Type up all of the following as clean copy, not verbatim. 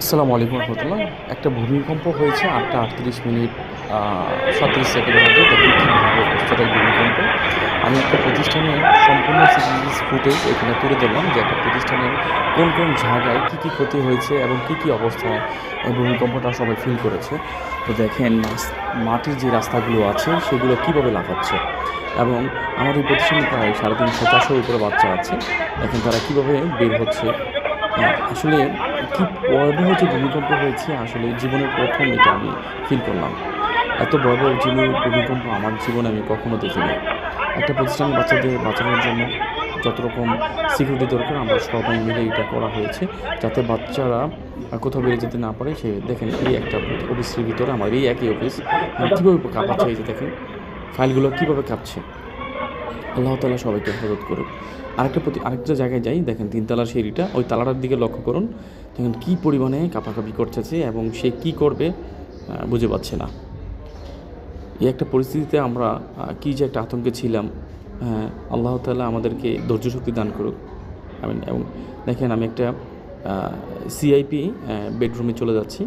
আসসালামু আলাইকুম রহমতুল্লাহ। একটা ভূমিকম্প হয়েছে 8টা 38 মিনিট 37 সেকেন্ডের মধ্যে। দেখুন কী ভয়াবহ অবস্থাটা এই ভূমিকম্পে। আমি একটা প্রতিষ্ঠানের সম্পূর্ণ সিসিটিভি ফুটেজ এখানে তুলে ধরলাম যে একটা প্রতিষ্ঠানের কোন কোন জায়গায় কী কী ক্ষতি হয়েছে এবং কী কী অবস্থায় এই ভূমিকম্পটা সবাই ফিল করেছে। তো দেখেন মাটির যে রাস্তাগুলো আছে সেগুলো কীভাবে লাফাচ্ছে এবং আমার এই প্রতিষ্ঠানে প্রায় 350-400-এর উপরে বাচ্চা আছে। দেখেন তারা কীভাবে বের হচ্ছে। আসলে কি ভয়াবহ যে ভূমিকম্প হয়েছে, আসলে জীবনের প্রথম এটা আমি ফিল করলাম। এত ভয়াবহ ভূমিকম্প আমার জীবনে আমি কখনো দেখিনি। একটা প্রতিষ্ঠানের বাচ্চাদের বাঁচানোর জন্য যত রকম সিকিউরিটি দরকার আমরা সবাই মিলে এটা করা হয়েছে, যাতে বাচ্চারা কোথাও বেরিয়ে যেতে না পারে। সে দেখেন এই একটা অফিসের ভিতরে আমার এই একই অফিস কীভাবে কাঁপাচ্ছে, এই যে দেখেন ফাইলগুলো কীভাবে কাঁপছে। আল্লাহ তাআলা সবাইকে হেফাজত করুক। আরেকটা জায়গায় যাই, দেখেন 3 তলার সিঁড়িটা, ওই তালাটার দিকে লক্ষ্য করুন। দেখেন কী পরিমাণে কাঁপাকাঁপি করতেছে এবং সে কী করবে বুঝে পাচ্ছে না। এই একটা পরিস্থিতিতে আমরা কী যে একটা আতঙ্কে ছিলাম। আল্লাহ তাআলা আমাদেরকে ধৈর্য শক্তি দান করুক, আমিন। এবং দেখেন আমি একটা সিআইপি বেডরুমে চলে যাচ্ছি।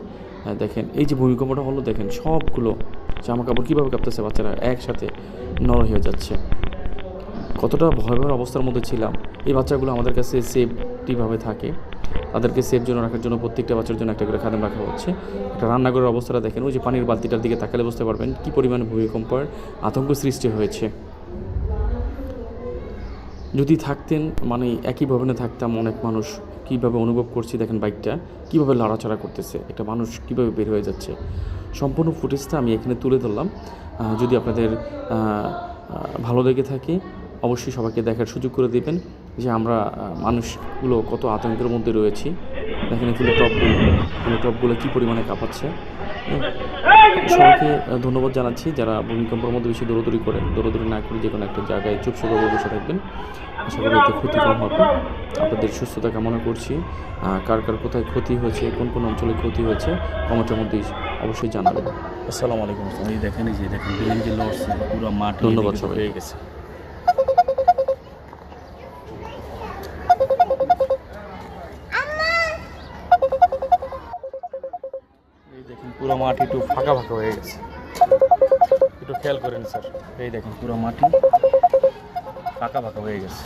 দেখেন এই যে ভূমিকম্পটা হলো, দেখেন সবগুলো জামাকাপড় কীভাবে কাঁপতেছে, বাচ্চারা একসাথে নরম হয়ে যাচ্ছে। কতটা ভয়াবহ অবস্থার মধ্যে ছিলাম। এই বাচ্চাগুলো আমাদের কাছে সেফটিভাবে থাকে, তাদেরকে সেফ জন্য রাখার জন্য প্রত্যেকটা বাচ্চার জন্য একটা করে খাদেম রাখা হচ্ছে। একটা রান্নাঘরের অবস্থাটা দেখেন, ওই যে পানির বালতিটার দিকে তাকালে বুঝতে পারবেন কী পরিমাণে ভূমিকম্পের আতঙ্ক সৃষ্টি হয়েছে। যদি থাকতেন, মানে একই ভবনে থাকতাম, অনেক মানুষ কীভাবে অনুভব করছি। দেখেন বাইকটা কীভাবে লড়াচড়া করতেছে, একটা মানুষ কীভাবে বের হয়ে যাচ্ছে। সম্পূর্ণ ফুটেজটা আমি এখানে তুলে ধরলাম। যদি আপনাদের ভালো লেগে থাকে অবশ্যই সবাইকে দেখার সুযোগ করে দেবেন যে আমরা মানুষগুলো কত আতঙ্কের মধ্যে রয়েছি। দেখেন টপগুলো কী পরিমাণে কাঁপাচ্ছে। সবাইকে ধন্যবাদ জানাচ্ছি যারা ভূমিকম্পের মধ্যে বেশি দৌড়াদৌড়ি না করে যে কোনো একটা জায়গায় চুপচাপভাবে বসে থাকবেন। আশা করি এতে ক্ষতি কম হবে। আপনাদের সুস্থতা কামনা করছি। কার কোথায় ক্ষতি হয়েছে, কোন কোন অঞ্চলে ক্ষতি হয়েছে কমেন্টের মধ্যে অবশ্যই জানাবেন। আসসালামু আলাইকুম। এই দেখেন বিল্ডিং যে লড়ছে, পুরো মাঠ ধন্যবাদ সবাই। হয়ে গেছে। এই দেখেন পুরো মাঠ একটু ফাঁকা ফাঁকা হয়ে গেছে, একটু খেয়াল করেন স্যার। এই দেখেন পুরো মাটি ফাঁকা ফাঁকা হয়ে গেছে।